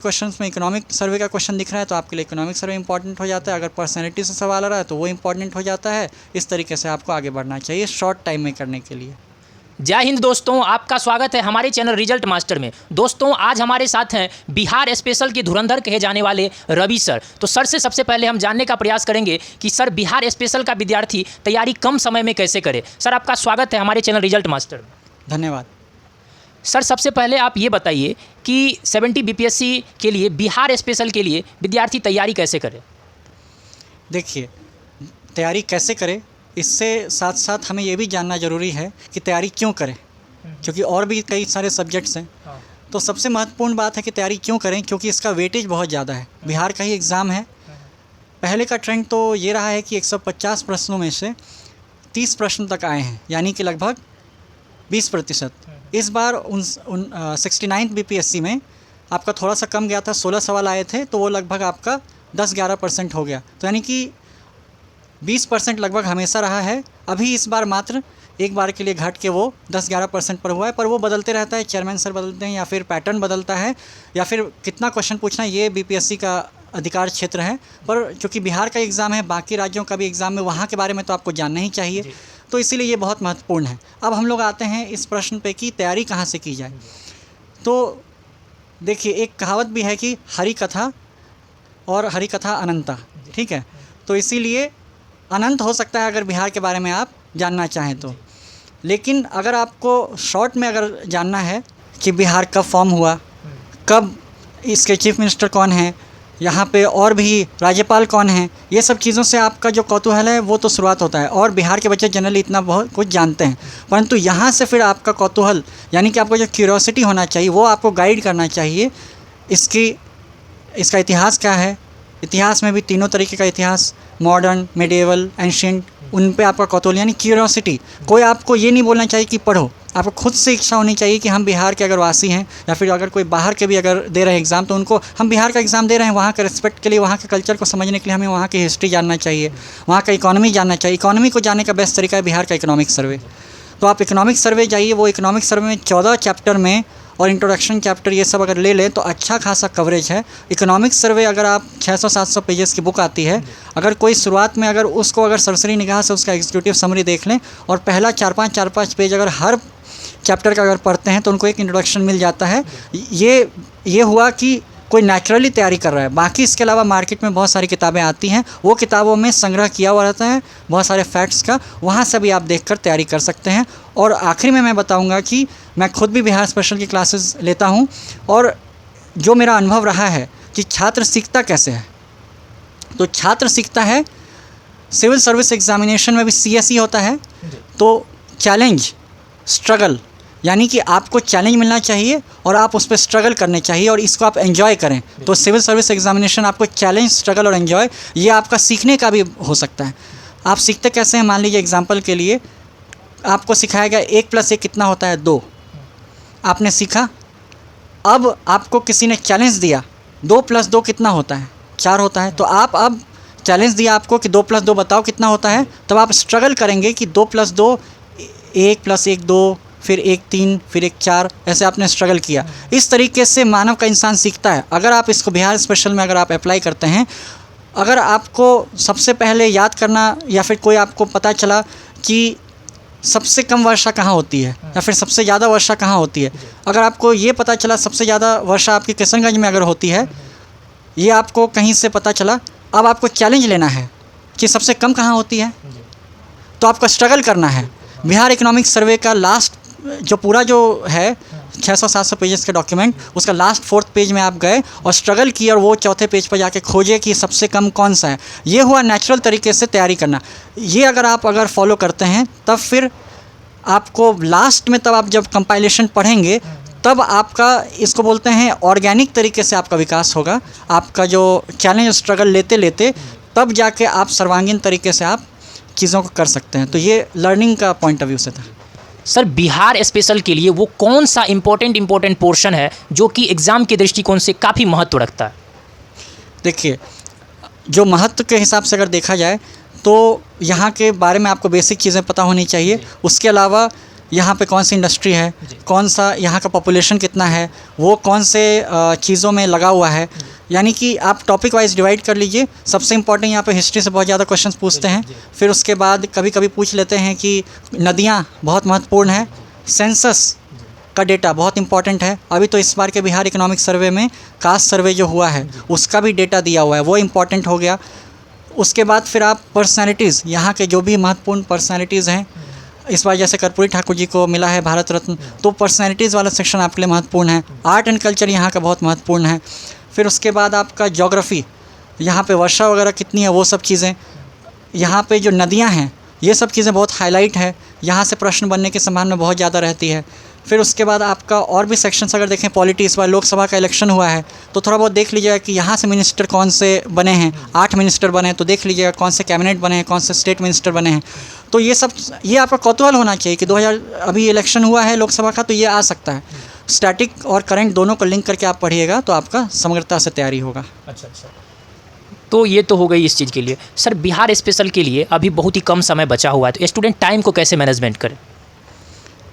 Questions में economic survey का question दिख रहा है तो आपके लिए इकोनॉमिक सर्वे इंपॉर्टेंट हो जाता है। अगर पर्सनैलिटी से सवाल आ रहा है तो वो इंपॉर्टेंट हो जाता है। इस तरीके से आपको आगे बढ़ना चाहिए शॉर्ट टाइम में करने के लिए। जय हिंद दोस्तों, आपका स्वागत है हमारे चैनल रिजल्ट मास्टर में। दोस्तों, आज हमारे साथ हैं बिहार स्पेशल के धुरंधर कहे जाने वाले रवि सर। तो सर से सबसे पहले हम जानने का प्रयास करेंगे कि सर बिहार स्पेशल का विद्यार्थी तैयारी कम समय में कैसे करे। सर, आपका स्वागत है हमारे चैनल रिजल्ट मास्टर में। धन्यवाद। सर, सबसे पहले आप ये बताइए कि 70 बीपीएससी के लिए, बिहार स्पेशल के लिए विद्यार्थी तैयारी कैसे करे। देखिए, तैयारी कैसे करें, इससे साथ साथ हमें ये भी जानना ज़रूरी है कि तैयारी क्यों करें, क्योंकि और भी कई सारे सब्जेक्ट्स हैं। तो सबसे महत्वपूर्ण बात है कि तैयारी क्यों करें, क्योंकि इसका वेटेज बहुत ज़्यादा है। बिहार का ही एग्ज़ाम है। पहले का ट्रेंड तो ये रहा है कि 150 प्रश्नों में से 30 प्रश्न तक आए हैं, यानी कि लगभग 20%। इस बार 69 बीपीएससी में आपका थोड़ा सा कम गया था, 16 सवाल आए थे, तो वो लगभग आपका 10-11% हो गया। तो यानी कि 20% लगभग हमेशा रहा है। अभी इस बार मात्र एक बार के लिए घट के वो 10-11% पर हुआ है, पर वो बदलते रहता है। चेयरमैन सर बदलते हैं या फिर पैटर्न बदलता है या फिर कितना क्वेश्चन पूछना, ये बीपीएससी का अधिकार क्षेत्र है। पर चूँकि बिहार का एग्ज़ाम है, बाकी राज्यों का भी एग्ज़ाम है, वहाँ के बारे में तो आपको जानना ही चाहिए, तो इसीलिए ये बहुत महत्वपूर्ण है। अब हम लोग आते हैं इस प्रश्न पे कि तैयारी कहाँ से की जाए। तो देखिए, एक कहावत भी है कि हरि कथा और हरि कथा अनंता, ठीक है। तो इसीलिए अनंत हो सकता है अगर बिहार के बारे में आप जानना चाहें तो, लेकिन अगर आपको शॉर्ट में अगर जानना है कि बिहार कब फॉर्म हुआ, कब इसके चीफ मिनिस्टर कौन हैं, यहाँ पे और भी राज्यपाल कौन हैं, ये सब चीज़ों से आपका जो कौतूहल है वो तो शुरुआत होता है। और बिहार के बच्चे जनरली इतना बहुत कुछ जानते हैं, परंतु यहाँ से फिर आपका कौतूहल, यानी कि आपको जो क्यूरियोसिटी होना चाहिए, वो आपको गाइड करना चाहिए। इसका इतिहास क्या है। इतिहास में भी तीनों तरीके का इतिहास, मॉडर्न, मेडिएवल, एंशिएंट, उन पे आपका कौतूहल यानी क्यूरियोसिटी। कोई आपको ये नहीं बोलना चाहिए कि पढ़ो, आपको खुद से इच्छा होनी चाहिए कि हम बिहार के अगर वासी हैं या फिर अगर कोई बाहर के भी अगर दे रहे हैं एग्ज़ाम, तो उनको हम बिहार का एग्ज़ाम दे रहे हैं, वहाँ के रिस्पेक्ट के लिए, वहाँ के कल्चर को समझने के लिए हमें वहाँ की हिस्ट्री जानना चाहिए, वहाँ का इकोनॉमी जानना चाहिए। इकोनॉमी को जानने का बेस्ट तरीका है बिहार का इकोनॉमिक सर्वे। तो आप इकोनॉमिक सर्वे जाइए। वो इकोनॉमिक सर्वे में 14 चैप्टर में और इंट्रोडक्शन चैप्टर ये सब अगर ले लें तो अच्छा खासा कवरेज है। इकोनॉमिक सर्वे अगर आप 600-700 पेजेस की बुक आती है, अगर कोई शुरुआत में अगर उसको अगर सरसरी निगाह से उसका एग्जीक्यूटिव समरी देख लें और पहला 4-5 पेज अगर हर चैप्टर का अगर पढ़ते हैं तो उनको एक इंट्रोडक्शन मिल जाता है। ये हुआ कि कोई नेचुरली तैयारी कर रहा है। बाकी इसके अलावा मार्केट में बहुत सारी किताबें आती हैं, वो किताबों में संग्रह किया हुआ रहता है बहुत सारे फैक्ट्स का, वहाँ से भी आप देखकर तैयारी कर सकते हैं। और आखिरी में मैं बताऊंगा कि मैं खुद भी बिहार स्पेशल की क्लासेस लेता हूँ और जो मेरा अनुभव रहा है कि छात्र सीखता कैसे है। तो छात्र सीखता है, सिविल सर्विस एग्जामिनेशन में भी CSE होता है, तो चैलेंज, स्ट्रगल, यानी कि आपको चैलेंज मिलना चाहिए और आप उस पर स्ट्रगल करने चाहिए और इसको आप एंजॉय करें। तो सिविल सर्विस एग्जामिनेशन आपको चैलेंज, स्ट्रगल और एंजॉय, ये आपका सीखने का भी हो सकता है। आप सीखते कैसे हैं, मान लीजिए एग्जांपल के लिए आपको सिखाया गया 1+1 कितना होता है, 2, आपने सीखा। अब आपको किसी ने चैलेंज दिया 2+2 कितना होता है, 4 होता है। तो आप अब चैलेंज दिया आपको कि 2+2 बताओ कितना होता है, तब आप स्ट्रगल करेंगे कि 2+2, 1+1 2, फिर 1 3, फिर 1 4, ऐसे आपने स्ट्रगल किया। इस तरीके से मानव का इंसान सीखता है। अगर आप इसको बिहार स्पेशल में अगर आप अप्लाई करते हैं, अगर आपको सबसे पहले याद करना या फिर कोई आपको पता चला कि सबसे कम वर्षा कहाँ होती है या फिर सबसे ज़्यादा वर्षा कहाँ होती है, अगर आपको ये पता चला सबसे ज़्यादा वर्षा आपकी किशनगंज में अगर होती है, ये आपको कहीं से पता चला, अब आपको चैलेंज लेना है कि सबसे कम कहाँ होती है, तो आपको स्ट्रगल करना है। बिहार इकोनॉमिक सर्वे का लास्ट जो पूरा जो है 600-700 पेजेस का डॉक्यूमेंट, उसका लास्ट 4th पेज में आप गए और स्ट्रगल किए और वो 4थे पेज पर जाके खोजे कि सबसे कम कौन सा है। ये हुआ नेचुरल तरीके से तैयारी करना। ये अगर आप फॉलो करते हैं, तब फिर आपको लास्ट में, तब आप जब कंपाइलेशन पढ़ेंगे, तब आपका, इसको बोलते हैं ऑर्गेनिक तरीके से आपका विकास होगा। आपका जो चैलेंज स्ट्रगल लेते लेते तब जाके आप सर्वांगीण तरीके से आप चीज़ों को कर सकते हैं। तो ये लर्निंग का पॉइंट ऑफ व्यू से था। सर, बिहार स्पेशल के लिए वो कौन सा इम्पोर्टेंट पोर्शन है जो कि एग्ज़ाम के दृष्टिकोण से काफ़ी महत्व रखता है। देखिए, जो महत्व के हिसाब से अगर देखा जाए तो यहाँ के बारे में आपको बेसिक चीज़ें पता होनी चाहिए। उसके अलावा यहाँ पे कौन सी इंडस्ट्री है, कौन सा यहाँ का पॉपुलेशन कितना है, वो कौन से चीज़ों में लगा हुआ है, यानी कि आप टॉपिक वाइज डिवाइड कर लीजिए। सबसे इंपॉर्टेंट यहाँ पे हिस्ट्री से बहुत ज़्यादा क्वेश्चंस पूछते हैं। फिर उसके बाद कभी कभी पूछ लेते हैं कि नदियाँ बहुत महत्वपूर्ण है, सेंसस का डेटा बहुत इंपॉर्टेंट है। अभी तो इस बार के बिहार इकोनॉमिक सर्वे में कास्ट सर्वे जो हुआ है उसका भी डेटा दिया हुआ है, वो इम्पॉर्टेंट हो गया। उसके बाद फिर आप पर्सनैलिटीज़, यहाँ के जो भी महत्वपूर्ण पर्सनैलिटीज़ हैं, इस बार जैसे कर्पूरी ठाकुर जी को मिला है भारत रत्न, तो पर्सनैलिटीज़ वाला सेक्शन आपके लिए महत्वपूर्ण है। आर्ट एंड कल्चर यहाँ का बहुत महत्वपूर्ण है। फिर उसके बाद आपका ज्योग्राफी, यहाँ पे वर्षा वगैरह कितनी है, वो सब चीज़ें, यहाँ पे जो नदियाँ हैं, ये सब चीज़ें बहुत हाईलाइट है, यहाँ से प्रश्न बनने की संभावना बहुत ज़्यादा रहती है। फिर उसके बाद आपका और भी सेक्शंस अगर देखें, पॉलिटी, इस बार लोकसभा का इलेक्शन हुआ है तो थोड़ा बहुत देख लीजिएगा कि यहाँ से मिनिस्टर कौन से बने हैं। 8 मिनिस्टर बने हैं, तो देख लीजिएगा कौन से कैबिनेट बने हैं, कौन से स्टेट मिनिस्टर बने हैं। तो ये सब, ये आपका कौतूहल होना चाहिए कि 2000 अभी इलेक्शन हुआ है लोकसभा का, तो ये आ सकता है। स्टैटिक और करंट दोनों को लिंक करके आप पढ़िएगा तो आपका समग्रता से तैयारी होगा। अच्छा। तो ये तो हो गई इस चीज़ के लिए। सर, बिहार स्पेशल के लिए अभी बहुत ही कम समय बचा हुआ है, तो स्टूडेंट टाइम को कैसे मैनेजमेंट करें?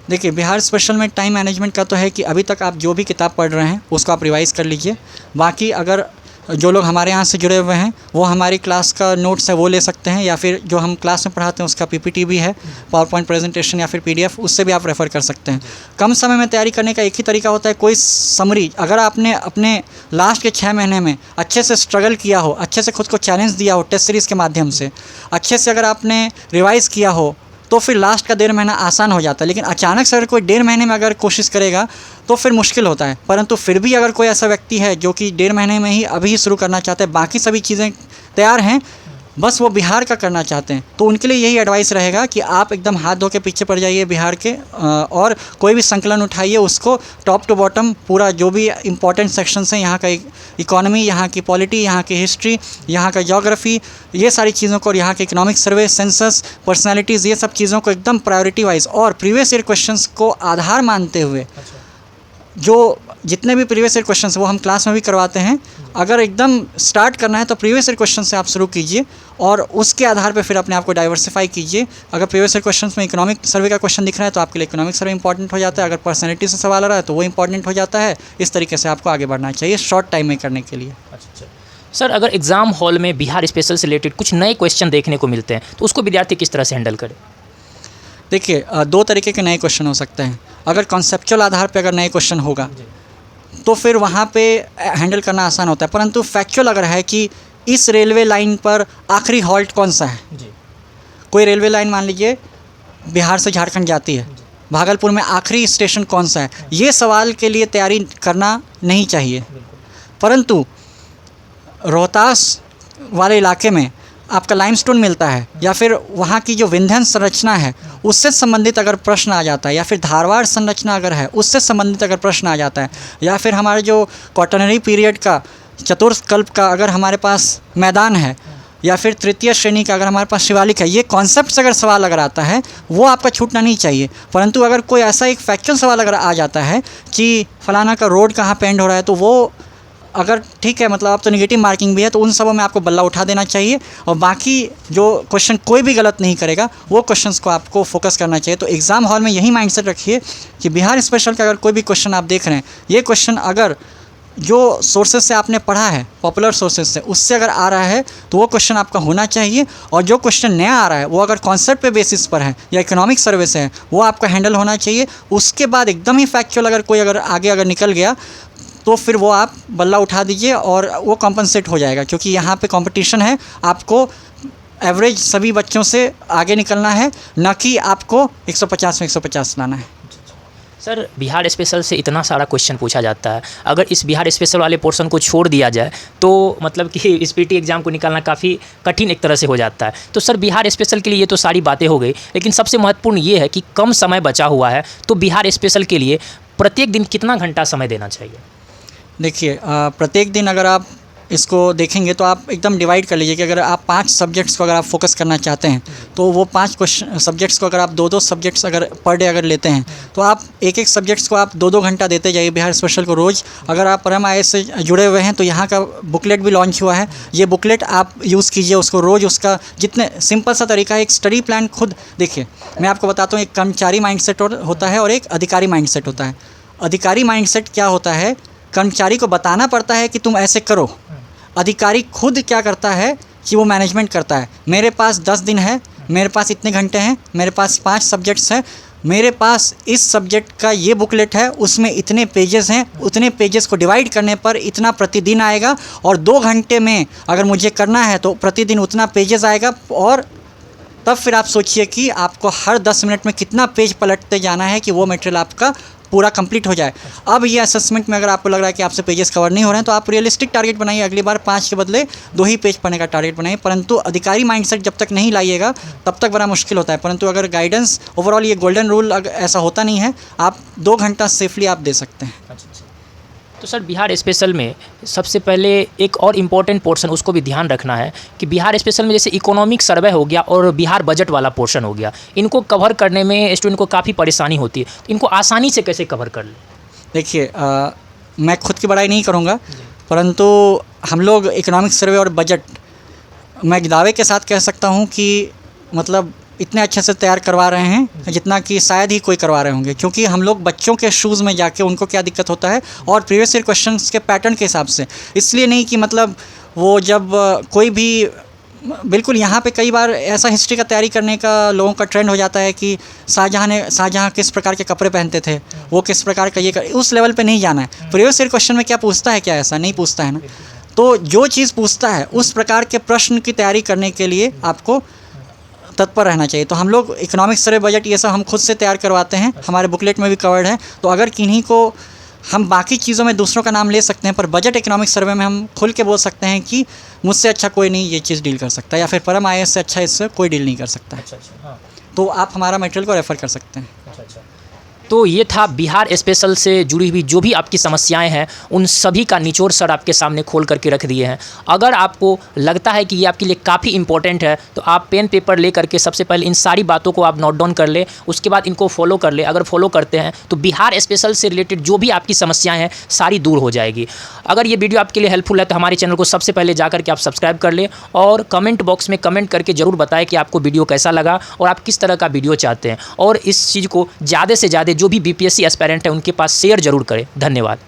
देखिए, बिहार स्पेशल में टाइम मैनेजमेंट का तो है कि अभी तक आप जो भी किताब पढ़ रहे हैं उसको आप रिवाइज़ कर लीजिए। बाकी अगर जो लोग हमारे यहाँ से जुड़े हुए हैं वो हमारी क्लास का नोट्स है वो ले सकते हैं, या फिर जो हम क्लास में पढ़ाते हैं उसका पीपीटी भी है, पावर पॉइंट प्रेजेंटेशन या फिर पीडीएफ, उससे भी आप रेफ़र कर सकते हैं। कम समय में तैयारी करने का एक ही तरीका होता है, कोई समरी, अगर आपने अपने लास्ट के 6 महीने में अच्छे से स्ट्रगल किया हो, अच्छे से खुद को चैलेंज दिया हो टेस्ट सीरीज़ के माध्यम से, अच्छे से अगर आपने रिवाइज़ किया हो, तो फिर लास्ट का 1.5 महीना आसान हो जाता है। लेकिन अचानक से अगर कोई 1.5 महीने में अगर कोशिश करेगा तो फिर मुश्किल होता है। परंतु फिर भी अगर कोई ऐसा व्यक्ति है जो कि 1.5 महीने में ही अभी शुरू करना चाहते हैं, बाकी सभी चीज़ें तैयार हैं, बस वो बिहार का करना चाहते हैं, तो उनके लिए यही एडवाइस रहेगा कि आप एकदम हाथ धो के पीछे पड़ जाइए बिहार के, और कोई भी संकलन उठाइए, उसको टॉप टू बॉटम पूरा जो भी इंपॉर्टेंट सेक्शंस हैं, यहाँ का इकोनॉमी, यहाँ की पॉलिटी, यहाँ की हिस्ट्री, यहाँ का ज्योग्राफी, ये सारी चीज़ों को, और यहाँ के इकोनॉमिक सर्वे, सेंसस, पर्सनैलिटीज़, ये सब चीज़ों को एकदम प्रायोरिटी वाइज और प्रीवियस ईयर क्वेश्चंस को आधार मानते हुए, जो जितने भी प्रीवियस ईयर क्वेश्चंस वो हम क्लास में भी करवाते हैं, अगर एकदम स्टार्ट करना है तो प्रीवियस ईयर क्वेश्चन से आप शुरू कीजिए और उसके आधार पे फिर अपने आप को डाइवर्सिफाई कीजिए। अगर प्रीवियस ईयर क्वेश्चंस में इकोनॉमिक सर्वे का क्वेश्चन दिख रहा है तो आपके लिए इकोनॉमिक सर्वे इंपॉर्टेंट हो जाता है, अगर पर्सनैलिटी से सवाल आ रहा है तो वो इंपॉर्टेंट हो जाता है। इस तरीके से आपको आगे बढ़ना चाहिए शॉर्ट टाइम में करने के लिए। अच्छा। सर, अगर एग्ज़ाम हॉल में बिहार स्पेशल से रिलेटेड कुछ नए क्वेश्चन देखने को मिलते हैं तो उसको विद्यार्थी किस तरह से हैंडल करें? देखिए, 2 तरीके के नए क्वेश्चन हो सकते हैं। अगर कॉन्सेप्चुअल आधार पर अगर नए क्वेश्चन होगा तो फिर वहाँ पे हैंडल करना आसान होता है, परंतु फैक्चुअल अगर है कि इस रेलवे लाइन पर आखिरी हॉल्ट कौन सा है, कोई रेलवे लाइन मान लीजिए बिहार से झारखंड जाती है, भागलपुर में आखिरी स्टेशन कौन सा है, ये सवाल के लिए तैयारी करना नहीं चाहिए। परंतु रोहतास वाले इलाके में आपका लाइमस्टोन मिलता है, या फिर वहाँ की जो विंध्यन संरचना है उससे संबंधित अगर प्रश्न आ जाता है, या फिर धारवाड़ संरचना अगर है उससे संबंधित अगर प्रश्न आ जाता है, या फिर हमारे जो क्वाटरनरी पीरियड का चतुर्कल्प का अगर हमारे पास मैदान है, या फिर तृतीय श्रेणी का अगर हमारे पास शिवालिक है, ये कॉन्सेप्ट से अगर सवाल अगर आता है वो आपका छूटना नहीं चाहिए। परंतु अगर कोई ऐसा एक फैक्चुअल सवाल अगर आ जाता है कि फलाना का रोड कहाँ पे एंड हो रहा है, तो वो अगर ठीक है, मतलब आप तो नेगेटिव मार्किंग भी है, तो उन सबों में आपको बल्ला उठा देना चाहिए, और बाकी जो क्वेश्चन कोई भी गलत नहीं करेगा वो क्वेश्चंस को आपको फोकस करना चाहिए। तो एग्ज़ाम हॉल में यही माइंडसेट रखिए कि बिहार स्पेशल का अगर कोई भी क्वेश्चन आप देख रहे हैं, ये क्वेश्चन अगर जो सोर्सेज से आपने पढ़ा है, पॉपुलर सोर्सेज से, उससे अगर आ रहा है तो वो क्वेश्चन आपका होना चाहिए, और जो क्वेश्चन नया आ रहा है वो अगर कॉन्सेप्ट पे बेसिस पर है या इकोनॉमिक सर्वे से है वो आपका हैंडल होना चाहिए। उसके बाद एकदम ही फैक्चुअल अगर कोई अगर आगे अगर निकल गया तो फिर वो आप बल्ला उठा दीजिए और वो कॉम्पनसेट हो जाएगा, क्योंकि यहाँ पे कंपटीशन है, आपको एवरेज सभी बच्चों से आगे निकलना है, न कि आपको 150 में 150 लाना है। सर, बिहार स्पेशल से इतना सारा क्वेश्चन पूछा जाता है, अगर इस बिहार स्पेशल वाले पोर्शन को छोड़ दिया जाए तो मतलब कि इस पीटी एग्ज़ाम को निकालना काफ़ी कठिन एक तरह से हो जाता है। तो सर, बिहार स्पेशल के लिए ये तो सारी बातें हो गई, लेकिन सबसे महत्वपूर्ण ये है कि कम समय बचा हुआ है, तो बिहार स्पेशल के लिए प्रत्येक दिन कितना घंटा समय देना चाहिए? देखिए, प्रत्येक दिन अगर आप इसको देखेंगे तो आप एकदम डिवाइड कर लीजिए कि अगर आप 5 सब्जेक्ट्स को अगर आप फोकस करना चाहते हैं तो वो 5 क्वेश्चन सब्जेक्ट्स को अगर आप 2-2 सब्जेक्ट्स अगर पर डे अगर लेते हैं तो आप एक सब्जेक्ट्स को आप 2-2 घंटा देते जाइए बिहार स्पेशल को रोज़। अगर आप परम IAS से जुड़े हुए हैं तो यहाँ का बुकलेट भी लॉन्च हुआ है, ये बुकलेट आप यूज़ कीजिए उसको रोज़। उसका जितने सिंपल सा तरीका है, एक स्टडी प्लान खुद देखिए। मैं आपको बताता हूँ, एक कर्मचारी माइंडसेट होता है और एक अधिकारी माइंडसेट होता है। अधिकारी माइंडसेट क्या होता है, कर्मचारी को बताना पड़ता है कि तुम ऐसे करो। अधिकारी खुद क्या करता है कि वो मैनेजमेंट करता है। मेरे पास 10 दिन है, मेरे पास इतने घंटे हैं, मेरे पास 5 सब्जेक्ट्स हैं, मेरे पास इस सब्जेक्ट का ये बुकलेट है, उसमें इतने पेजेस हैं, उतने पेजेस को डिवाइड करने पर इतना प्रतिदिन आएगा और 2 घंटे में अगर मुझे करना है तो प्रतिदिन उतना पेजेस आएगा। और तब फिर आप सोचिए कि आपको हर 10 मिनट में कितना पेज पलटते जाना है कि वो मटेरियल आपका पूरा कंप्लीट हो जाए। अब ये असेसमेंट में अगर आपको लग रहा है कि आपसे पेजेस कवर नहीं हो रहे हैं तो आप रियलिस्टिक टारगेट बनाइए, अगली बार 5 के बदले 2 ही पेज पढ़ने का टारगेट बनाइए। परंतु अधिकारी माइंडसेट जब तक नहीं लाइएगा तब तक बड़ा मुश्किल होता है। परंतु अगर गाइडेंस ओवरऑल ये गोल्डन रूल ऐसा होता नहीं है, आप 2 घंटा सेफली आप दे सकते हैं। तो सर बिहार स्पेशल में सबसे पहले एक और इम्पॉर्टेंट पोर्शन उसको भी ध्यान रखना है कि बिहार स्पेशल में जैसे इकोनॉमिक सर्वे हो गया और बिहार बजट वाला पोर्शन हो गया, इनको कवर करने में स्टूडेंट को काफ़ी परेशानी होती है, तो इनको आसानी से कैसे कवर कर लें? देखिए, मैं खुद की बड़ाई नहीं करूँगा, परंतु हम लोग इकोनॉमिक सर्वे और बजट मैं दावे के साथ कह सकता हूँ कि मतलब इतने अच्छे से तैयार करवा रहे हैं जितना कि शायद ही कोई करवा रहे होंगे। क्योंकि हम लोग बच्चों के शूज़ में जाके उनको क्या दिक्कत होता है और प्रीवियस ईयर क्वेश्चंस के पैटर्न के हिसाब से, इसलिए नहीं कि मतलब वो जब कोई भी बिल्कुल यहाँ पे कई बार ऐसा हिस्ट्री का तैयारी करने का लोगों का ट्रेंड हो जाता है कि शाहजहाँ किस प्रकार के कपड़े पहनते थे, वो किस प्रकार का उस लेवल पे नहीं जाना है। प्रीवियस ईयर क्वेश्चन में क्या पूछता है, क्या ऐसा नहीं पूछता है ना। तो जो चीज़ पूछता है उस प्रकार के प्रश्न की तैयारी करने के लिए आपको तत्पर रहना चाहिए। तो हम लोग इकोनॉमिक सर्वे, बजट ये सब हम खुद से तैयार करवाते हैं, हमारे बुकलेट में भी कवर्ड है। तो अगर किन्हीं को हम बाकी चीज़ों में दूसरों का नाम ले सकते हैं पर बजट इकोनॉमिक सर्वे में हम खुल के बोल सकते हैं कि मुझसे अच्छा कोई नहीं ये चीज़ डील कर सकता, या फिर परम IAS से अच्छा इससे कोई डील नहीं कर सकता है। हाँ। तो आप हमारा मटेरियल को रेफ़र कर सकते हैं। तो ये था बिहार स्पेशल से जुड़ी हुई जो भी आपकी समस्याएं हैं उन सभी का निचोड़ सर आपके सामने खोल करके रख दिए हैं। अगर आपको लगता है कि ये आपके लिए काफ़ी इंपॉर्टेंट है तो आप पेन पेपर ले करके सबसे पहले इन सारी बातों को आप नोट डाउन कर ले, उसके बाद इनको फॉलो कर ले। अगर फॉलो करते हैं तो बिहार स्पेशल से रिलेटेड जो भी आपकी समस्याएँ हैं सारी दूर हो जाएगी। अगर ये वीडियो आपके लिए हेल्पफुल है तो हमारे चैनल को सबसे पहले जा करके आप सब्सक्राइब कर ले और कमेंट बॉक्स में कमेंट करके ज़रूर बताएं कि आपको वीडियो कैसा लगा और आप किस तरह का वीडियो चाहते हैं। और इस चीज़ को ज़्यादा से ज़्यादा जो भी BPSC एस्पायरेंट है उनके पास शेयर जरूर करें। धन्यवाद।